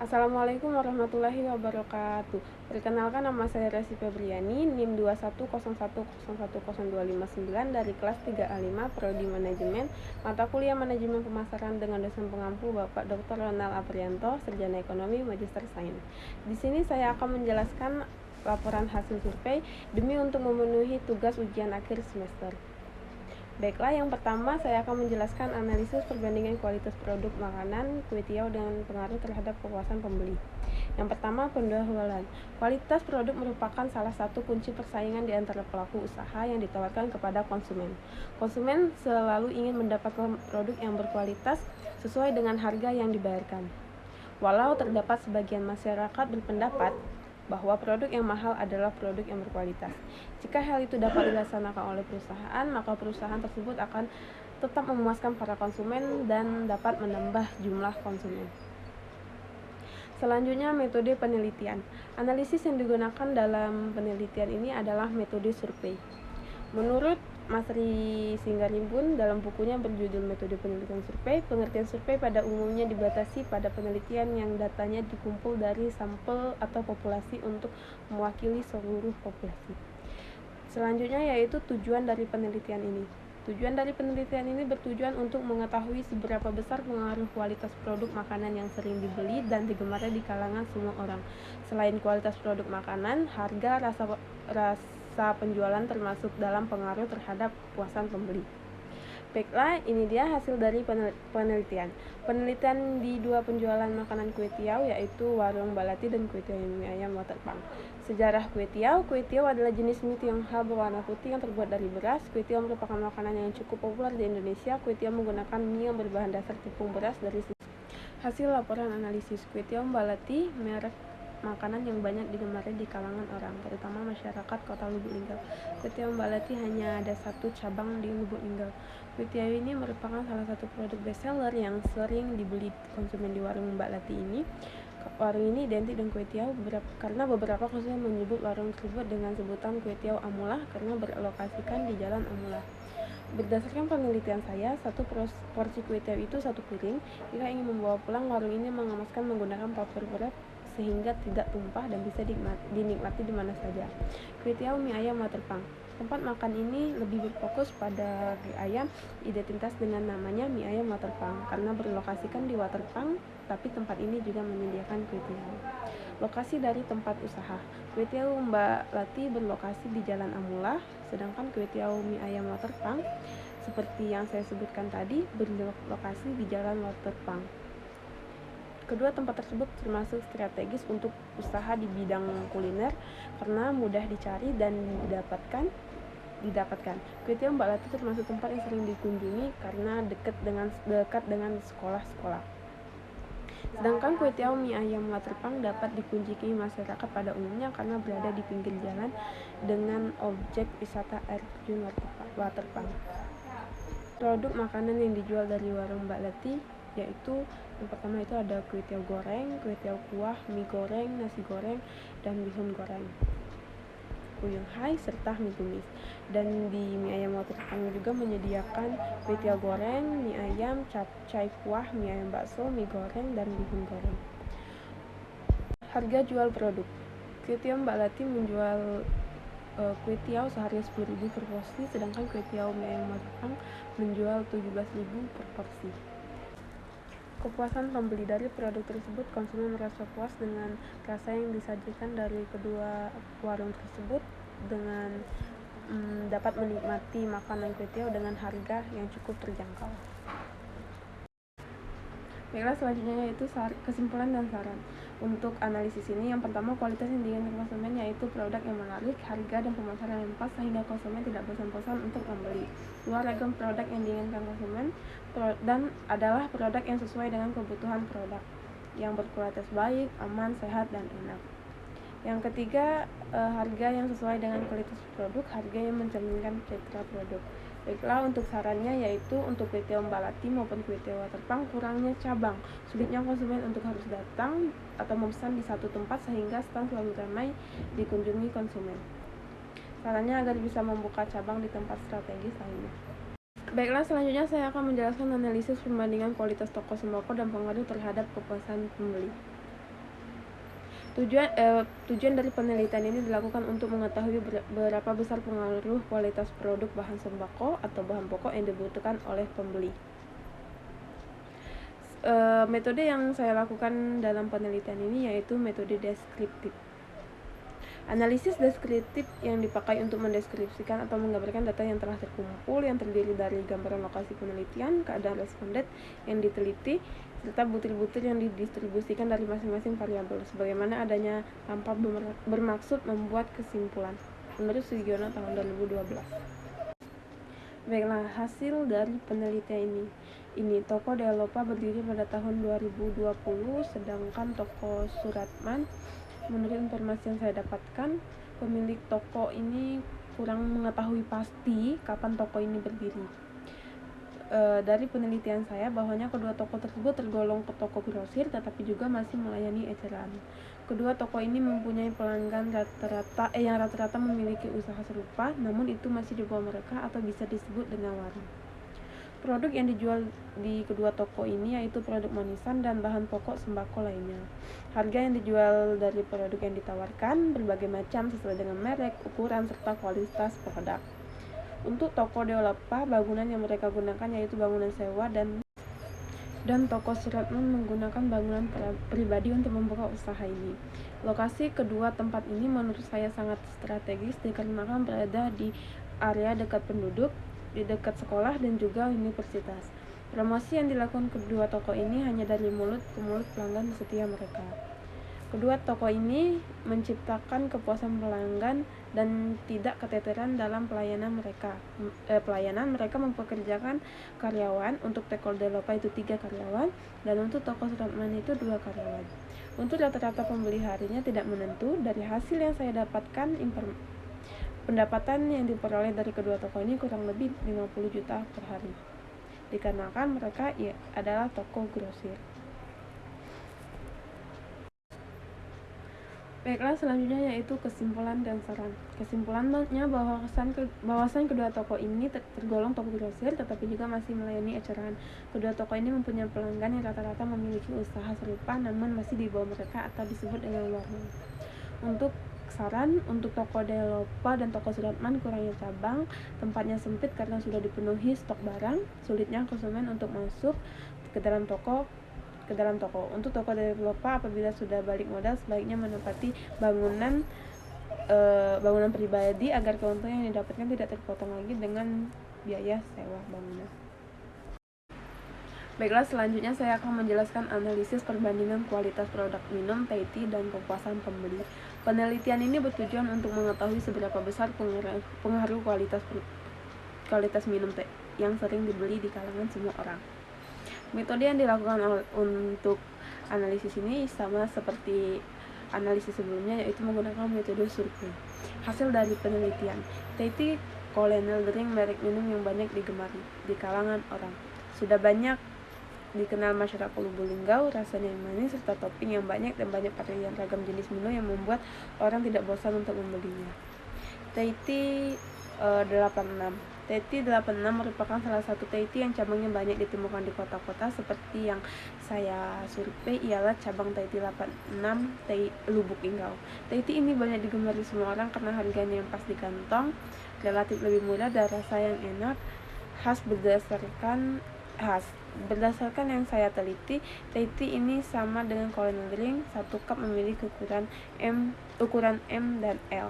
Assalamualaikum warahmatullahi wabarakatuh. Perkenalkan, nama saya Resi Febriani, NIM 2101010259 dari kelas 3A5 Prodi Manajemen, mata kuliah Manajemen Pemasaran dengan dosen pengampu Bapak Dr. Ronald Aprianto, Sarjana Ekonomi, Magister Sains. Di sini saya akan menjelaskan laporan hasil survei demi untuk memenuhi tugas ujian akhir semester. Baiklah, yang pertama saya akan menjelaskan analisis perbandingan kualitas produk makanan kue tiaw dengan pengaruh terhadap kepuasan pembeli. Yang pertama, pendahuluan. Kualitas produk merupakan salah satu kunci persaingan di antara pelaku usaha yang ditawarkan kepada konsumen. Konsumen selalu ingin mendapatkan produk yang berkualitas sesuai dengan harga yang dibayarkan. Walau terdapat sebagian masyarakat berpendapat bahwa produk yang mahal adalah produk yang berkualitas. Jika hal itu dapat dilaksanakan oleh perusahaan, maka perusahaan tersebut akan tetap memuaskan para konsumen dan dapat menambah jumlah konsumen. Selanjutnya, metode penelitian. Analisis yang digunakan dalam penelitian ini adalah metode survei. Menurut Mas Ri Singgarimbun dalam bukunya berjudul Metode Penelitian Survei, pengertian survei pada umumnya dibatasi pada penelitian yang datanya dikumpul dari sampel atau populasi untuk mewakili seluruh populasi. Selanjutnya yaitu tujuan dari penelitian ini. Tujuan dari penelitian ini bertujuan untuk mengetahui seberapa besar pengaruh kualitas produk makanan yang sering dibeli dan digemari di kalangan semua orang. Selain kualitas produk makanan, harga, rasa penjualan termasuk dalam pengaruh terhadap kepuasan pembeli. Baiklah, ini dia hasil dari penelitian. Penelitian di dua penjualan makanan kue tiaw, yaitu warung Balati dan kue tiaw mie ayam Waterpang. Sejarah kue tiaw adalah jenis mie Tionghoa berwarna putih yang terbuat dari beras. Kue tiaw merupakan makanan yang cukup populer di Indonesia. Kue tiaw menggunakan mie yang berbahan dasar tepung beras dari hasil laporan analisis. Kue tiaw Balati merek makanan yang banyak digemari di kalangan orang, terutama masyarakat kota Lubuk Linggau. Kue tiaw Balati hanya ada satu cabang di Lubuk Linggau. Kue tiaw ini merupakan salah satu produk bestseller yang sering dibeli konsumen di warung Balati ini. Warung ini identik dengan kue tiaw karena beberapa konsumen menyebut warung tersebut dengan sebutan kue tiaw Amulah karena berlokasikan di Jalan Amulah. Berdasarkan penelitian saya, satu porsi kue tiaw itu satu piring. Jika ingin membawa pulang, warung ini mengemaskan menggunakan paper wrap sehingga tidak tumpah dan bisa dinikmati di mana saja. Kue tiaw mie ayam Waterpang. Tempat makan ini lebih berfokus pada mie ayam, identitas dengan namanya mie ayam Waterpang karena berlokasikan di Waterpang, tapi tempat ini juga menyediakan kue tiaw. Lokasi dari tempat usaha. Kue tiaw Mbak Lati berlokasi di Jalan Amulah, sedangkan kue tiaw mie ayam Waterpang seperti yang saya sebutkan tadi berlokasi di Jalan Waterpang. Kedua tempat tersebut termasuk strategis untuk usaha di bidang kuliner karena mudah dicari dan didapatkan. Kue tiaw Mbak Lati termasuk tempat yang sering dikunjungi karena dekat dengan sekolah-sekolah. Sedangkan kue tiaw mie ayam Waterpang dapat dikunjungi masyarakat pada umumnya karena berada di pinggir jalan dengan objek wisata air terjun Waterpang. Produk makanan yang dijual dari warung Mbak Lati yaitu yang pertama itu ada kue tiaw goreng, kue tiaw kuah, mie goreng, nasi goreng, dan bihun goreng, uyung hai, serta mie tumis. Dan di mie ayam Waterpang juga menyediakan kue tiaw goreng, mie ayam, capcay kuah, mie ayam bakso, mie goreng, dan bihun goreng. Harga jual produk. Kue tiaw Mbak Lati menjual kue tiaw seharga 10.000 per porsi, sedangkan kue tiaw mie ayam Waterpang menjual 17.000 per porsi. Kepuasan pembeli dari produk tersebut, konsumen merasa puas dengan rasa yang disajikan dari kedua warung tersebut dengan dapat menikmati makanan kue tiaw dengan harga yang cukup terjangkau. Baiklah, selanjutnya yaitu kesimpulan dan saran. Untuk analisis ini, yang pertama, kualitas yang diinginkan konsumen yaitu produk yang menarik, harga dan pemasaran yang pas sehingga konsumen tidak bosan-bosan untuk membeli. Dua, ragam produk yang diinginkan konsumen dan adalah produk yang sesuai dengan kebutuhan produk, yang berkualitas baik, aman, sehat, dan enak. Yang ketiga, harga yang sesuai dengan kualitas produk, harga yang mencerminkan citra produk. Baiklah, untuk sarannya yaitu untuk kue tiaw Mbak Lati maupun kue tiaw Waterpang kurangnya cabang, sulitnya konsumen untuk harus datang atau memesan di satu tempat sehingga stand selalu ramai dikunjungi konsumen. Sarannya agar bisa membuka cabang di tempat strategis lainnya. Baiklah, selanjutnya saya akan menjelaskan analisis perbandingan kualitas toko sembako dan pengaruh terhadap kepuasan pembeli. Tujuan dari penelitian ini dilakukan untuk mengetahui berapa besar pengaruh kualitas produk bahan sembako atau bahan pokok yang dibutuhkan oleh pembeli. Metode yang saya lakukan dalam penelitian ini yaitu metode deskriptif. Analisis deskriptif yang dipakai untuk mendeskripsikan atau menggambarkan data yang telah terkumpul, yang terdiri dari gambaran lokasi penelitian, keadaan responden yang diteliti, serta butir-butir yang didistribusikan dari masing-masing variabel, sebagaimana adanya tanpa bermaksud membuat kesimpulan, menurut Sugiono tahun 2012. Baiklah, hasil dari penelitian ini toko Delopa berdiri pada tahun 2020, sedangkan toko Suratman, menurut informasi yang saya dapatkan, pemilik toko ini kurang mengetahui pasti kapan toko ini berdiri. Dari penelitian saya bahwanya kedua toko tersebut tergolong ke toko grosir tetapi juga masih melayani eceran. Kedua toko ini mempunyai pelanggan yang rata-rata memiliki usaha serupa, namun itu masih di bawah mereka atau bisa disebut dengan warung. Produk yang dijual di kedua toko ini yaitu produk manisan dan bahan pokok sembako lainnya. Harga yang dijual dari produk yang ditawarkan berbagai macam sesuai dengan merek, ukuran, serta kualitas produk. Untuk toko Delopa, bangunan yang mereka gunakan yaitu bangunan sewa dan toko Suratman menggunakan bangunan pribadi untuk membuka usaha ini. Lokasi kedua tempat ini menurut saya sangat strategis dikarenakan berada di area dekat penduduk, di dekat sekolah dan juga universitas. Promosi yang dilakukan kedua toko ini hanya dari mulut ke mulut pelanggan setia mereka. Kedua toko ini menciptakan kepuasan pelanggan dan tidak keteteran dalam pelayanan mereka. Mereka mempekerjakan karyawan. Untuk toko Delopa itu 3 karyawan dan untuk toko Suratman itu 2 karyawan. Untuk rata-rata pembeli harinya tidak menentu. Dari hasil yang saya dapatkan, pendapatan yang diperoleh dari kedua toko ini kurang lebih 50 juta per hari, dikarenakan mereka adalah toko grosir. Baiklah, selanjutnya yaitu kesimpulan dan saran. Kesimpulannya bahwasan kedua toko ini tergolong toko grosir tetapi juga masih melayani eceran. Kedua toko ini mempunyai pelanggan yang rata-rata memiliki usaha serupa namun masih di bawah mereka atau disebut dengan warung. Untuk saran, untuk toko Delopa dan toko Suratman kurangnya cabang, tempatnya sempit karena sudah dipenuhi stok barang, sulitnya konsumen untuk masuk ke dalam toko. Untuk toko Delopa, apabila sudah balik modal, sebaiknya menempati bangunan pribadi agar keuntungan yang didapatkan tidak terpotong lagi dengan biaya sewa bangunan. Baiklah, selanjutnya saya akan menjelaskan analisis perbandingan kualitas produk minum, teh tea, dan kepuasan pembeli. Penelitian ini bertujuan untuk mengetahui seberapa besar pengaruh kualitas minum teh yang sering dibeli di kalangan semua orang. Metode yang dilakukan untuk analisis ini sama seperti analisis sebelumnya, yaitu menggunakan metode survei. Hasil dari penelitian, teh tea Colonel drink merek minum yang banyak digemari di kalangan orang. Sudah banyak dikenal masyarakat Lubuk Linggau, rasanya yang manis serta topping yang banyak dan banyak varian ragam jenis minum yang membuat orang tidak bosan untuk membelinya. Teh tea 86. Teh tea 86 merupakan salah satu teh tea yang cabangnya banyak ditemukan di kota-kota. Seperti yang saya survei ialah cabang teh tea 86 Lubuk Linggau. Teh tea ini banyak digemari semua orang karena harganya yang pas di kantong, relatif lebih murah dan rasa yang enak. Berdasarkan yang saya teliti, teh tea ini sama dengan Colonel drink. 1 cup memiliki ukuran M dan L.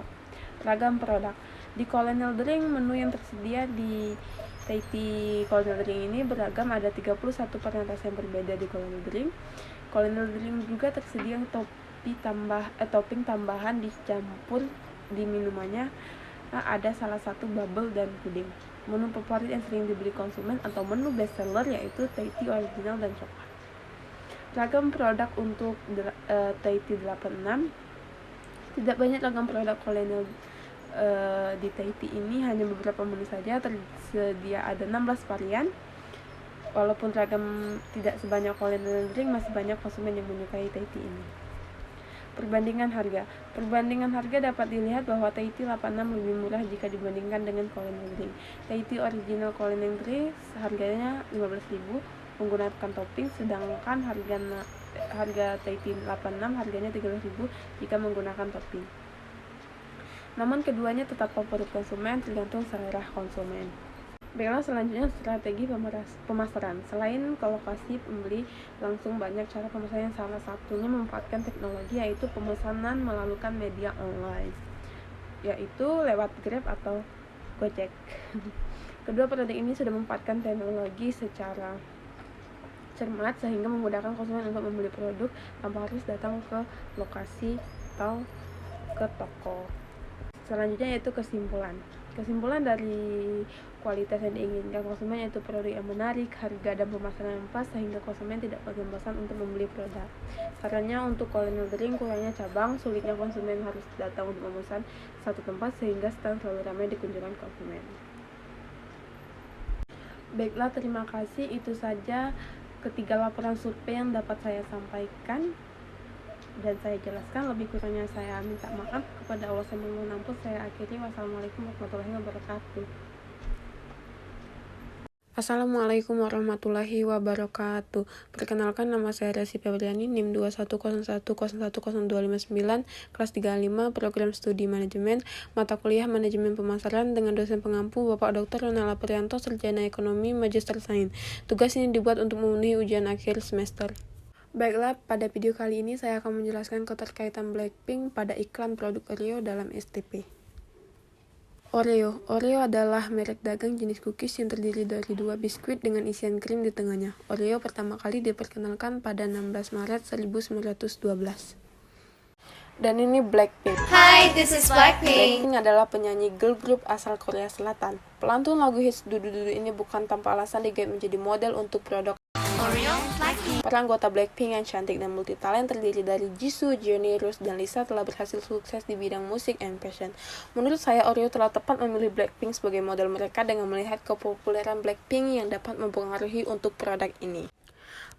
Ragam produk. Di Colonel drink, menu yang tersedia di teh tea Colonel drink ini beragam, ada 31 varian rasa yang berbeda di Colonel drink. Colonel drink juga tersedia topping tambahan dicampur di minumannya. Ada salah satu bubble dan puding. Menu favorit yang sering dibeli konsumen atau menu bestseller yaitu teh tea original dan coklat. Ragam produk untuk teh tea 86. Tidak banyak ragam produk Colonel di teh tea ini, hanya beberapa menu saja tersedia, ada 16 varian. Walaupun ragam tidak sebanyak Colonel drink, masih banyak konsumen yang menyukai teh tea ini. Perbandingan harga dapat dilihat bahwa teh tea 86 lebih murah jika dibandingkan dengan Colonel drink. Teh tea original Colonel drink harganya 15.000 menggunakan topping, sedangkan harga Tahiti 86, harganya 13.000 jika menggunakan topping. Namun keduanya tetap favorit konsumen, tergantung selera konsumen. Baiklah, selanjutnya strategi pemasaran. Selain ke lokasi pembeli langsung, banyak cara pemasaran. Salah satunya memanfaatkan teknologi, yaitu pemesanan melalui media online, yaitu lewat Grab atau Gojek. Kedua produk ini sudah memanfaatkan teknologi secara cermat sehingga memudahkan konsumen untuk membeli produk tanpa harus datang ke lokasi atau ke toko. Selanjutnya yaitu kesimpulan dari kualitas yang diinginkan konsumen, yaitu produk yang menarik, harga dan pemasaran yang pas sehingga konsumen tidak bosan untuk membeli produk. Sarannya untuk colonial drink, kurangnya cabang, sulitnya konsumen harus datang untuk memesan satu tempat sehingga stand selalu ramai di kunjungan konsumen. Baiklah, terima kasih. Itu saja ketiga laporan survei yang dapat saya sampaikan dan saya jelaskan. Lebih kurangnya saya minta maaf. Kepada Allah saya memohon ampun. Saya akhiri. Wassalamualaikum warahmatullahi wabarakatuh. Assalamualaikum warahmatullahi wabarakatuh. Perkenalkan, nama saya Resi Febriani, NIM 2101010259, kelas 35, program studi manajemen, mata kuliah manajemen pemasaran, dengan dosen pengampu Bapak Dr. Ronald Prianto, sarjana ekonomi, magister sains. Tugas ini dibuat untuk memenuhi ujian akhir semester. Baiklah, pada video kali ini saya akan menjelaskan keterkaitan Blackpink pada iklan produk Oreo dalam STP. Oreo adalah merek dagang jenis cookies yang terdiri dari 2 biskuit dengan isian krim di tengahnya. Oreo pertama kali diperkenalkan pada 16 Maret 1912. Dan ini Blackpink. Hi, this is Blackpink. Blackpink adalah penyanyi girl group asal Korea Selatan. Pelantun lagu hits Dudu-Dudu ini bukan tanpa alasan digait menjadi model untuk produk Oreo, Blackpink. Para anggota Blackpink yang cantik dan multitalent terdiri dari Jisoo, Jennie, Rose, dan Lisa telah berhasil sukses di bidang musik and fashion. Menurut saya, Oreo telah tepat memilih Blackpink sebagai model mereka dengan melihat kepopuleran Blackpink yang dapat mempengaruhi untuk produk ini.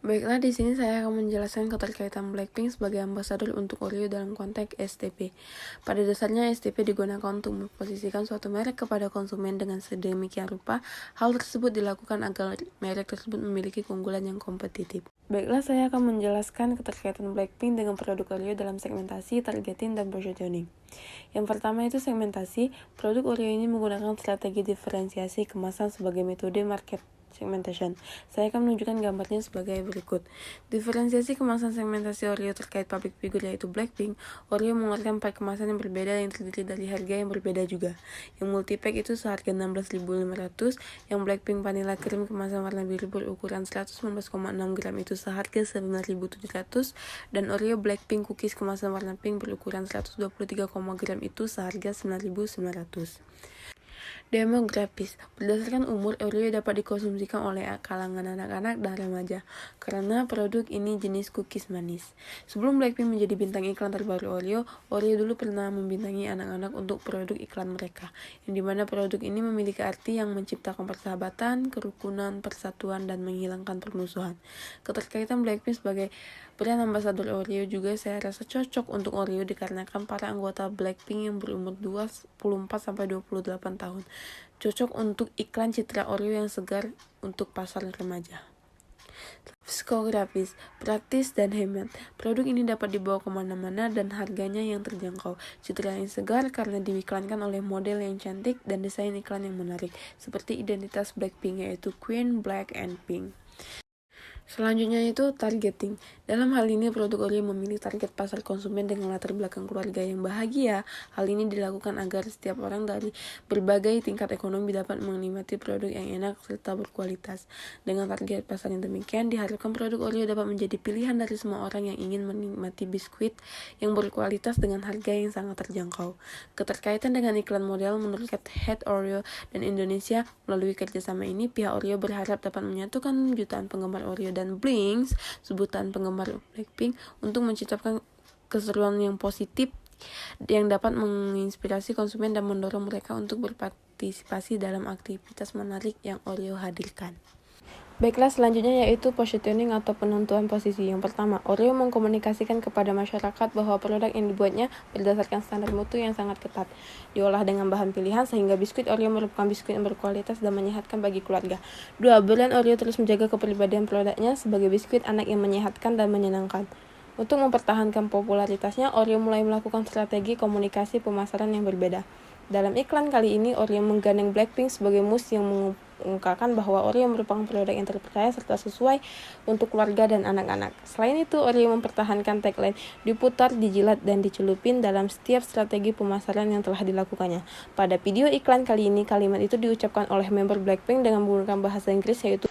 Baiklah, di sini saya akan menjelaskan keterkaitan Blackpink sebagai ambasador untuk Oreo dalam konteks STP. Pada dasarnya, STP digunakan untuk memposisikan suatu merek kepada konsumen dengan sedemikian rupa. Hal tersebut dilakukan agar merek tersebut memiliki keunggulan yang kompetitif. Baiklah, saya akan menjelaskan keterkaitan Blackpink dengan produk Oreo dalam segmentasi, targeting, dan positioning. Yang pertama itu segmentasi. Produk Oreo ini menggunakan strategi diferensiasi kemasan sebagai metode market segmentation. Saya akan menunjukkan gambarnya sebagai berikut. Diferensiasi kemasan segmentasi Oreo terkait public figure yaitu Blackpink. Oreo mengeluarkan pack kemasan yang berbeda yang terdiri dari harga yang berbeda juga. Yang multipack itu seharga 16.500, yang Blackpink Vanilla Cream kemasan warna biru berukuran 119,6 gram itu seharga 9.700, dan Oreo Blackpink Cookies kemasan warna pink berukuran 123, gram itu seharga 9.900. Demografis. Berdasarkan umur, Oreo dapat dikonsumsikan oleh kalangan anak-anak dan remaja karena produk ini jenis cookies manis. Sebelum Blackpink menjadi bintang iklan terbaru Oreo dulu pernah membintangi anak-anak untuk produk iklan mereka, yang dimana produk ini memiliki arti yang menciptakan persahabatan, kerukunan, persatuan, dan menghilangkan permusuhan. Keterkaitan Blackpink sebagai brand ambasador Oreo juga saya rasa cocok untuk Oreo dikarenakan para anggota Blackpink yang berumur 24-28 tahun. Cocok untuk iklan citra Oreo yang segar untuk pasar remaja. Psikografis, praktis, dan hemat. Produk ini dapat dibawa kemana-mana dan harganya yang terjangkau. Citra yang segar karena diiklankan oleh model yang cantik dan desain iklan yang menarik, seperti identitas Blackpink yaitu Queen, Black, and Pink. Selanjutnya itu targeting. Dalam hal ini produk Oreo memilih target pasar konsumen dengan latar belakang keluarga yang bahagia. Hal ini dilakukan agar setiap orang dari berbagai tingkat ekonomi dapat menikmati produk yang enak serta berkualitas. Dengan target pasar yang demikian, diharapkan produk Oreo dapat menjadi pilihan dari semua orang yang ingin menikmati biskuit yang berkualitas dengan harga yang sangat terjangkau. Keterkaitan dengan iklan model menurut Head Oreo dan Indonesia, melalui kerjasama ini pihak Oreo berharap dapat menyatukan jutaan penggemar Oreo dan Blinks, sebutan penggemar Blackpink, untuk menciptakan keseruan yang positif yang dapat menginspirasi konsumen dan mendorong mereka untuk berpartisipasi dalam aktivitas menarik yang Oreo hadirkan. Baiklah, selanjutnya yaitu positioning atau penentuan posisi. Yang pertama, Oreo mengkomunikasikan kepada masyarakat bahwa produk yang dibuatnya berdasarkan standar mutu yang sangat ketat, diolah dengan bahan pilihan sehingga biskuit Oreo merupakan biskuit yang berkualitas dan menyehatkan bagi keluarga. 2. Brand Oreo terus menjaga kepribadian produknya sebagai biskuit anak yang menyehatkan dan menyenangkan. Untuk mempertahankan popularitasnya, Oreo mulai melakukan strategi komunikasi pemasaran yang berbeda. Dalam iklan kali ini, Oreo menggandeng Blackpink sebagai mus yang mengungkapkan bahwa Oreo merupakan produk yang terpercaya serta sesuai untuk keluarga dan anak-anak. Selain itu, Oreo mempertahankan tagline diputar, dijilat, dan dicelupin dalam setiap strategi pemasaran yang telah dilakukannya. Pada video iklan kali ini, kalimat itu diucapkan oleh member Blackpink dengan menggunakan bahasa Inggris, yaitu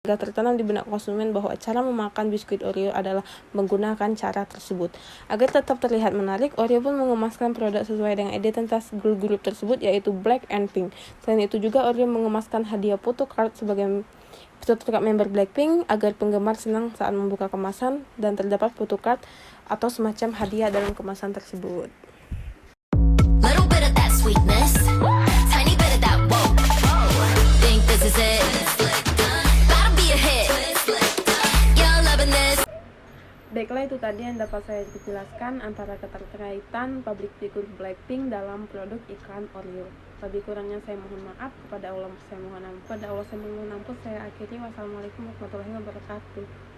agar tertanam di benak konsumen bahwa cara memakan biskuit Oreo adalah menggunakan cara tersebut. Agar tetap terlihat menarik, Oreo pun mengemaskan produk sesuai dengan identitas girl group tersebut, yaitu Black and Pink. Selain itu juga Oreo mengemaskan hadiah photo card sebagai sertifikat member Blackpink agar penggemar senang saat membuka kemasan dan terdapat photo card atau semacam hadiah dalam kemasan tersebut. Little bit of that sweetness, tiny bit of that whoa. Think this is it? Gotta be a hit. You're loving this. Baiklah, itu tadi yang dapat saya jelaskan antara keterkaitan public figure Blackpink dalam produk iklan Oreo. Lebih kurangnya saya mohon maaf, kepada Allah saya mohon ampun. Saya akhiri. Wassalamualaikum warahmatullahi wabarakatuh.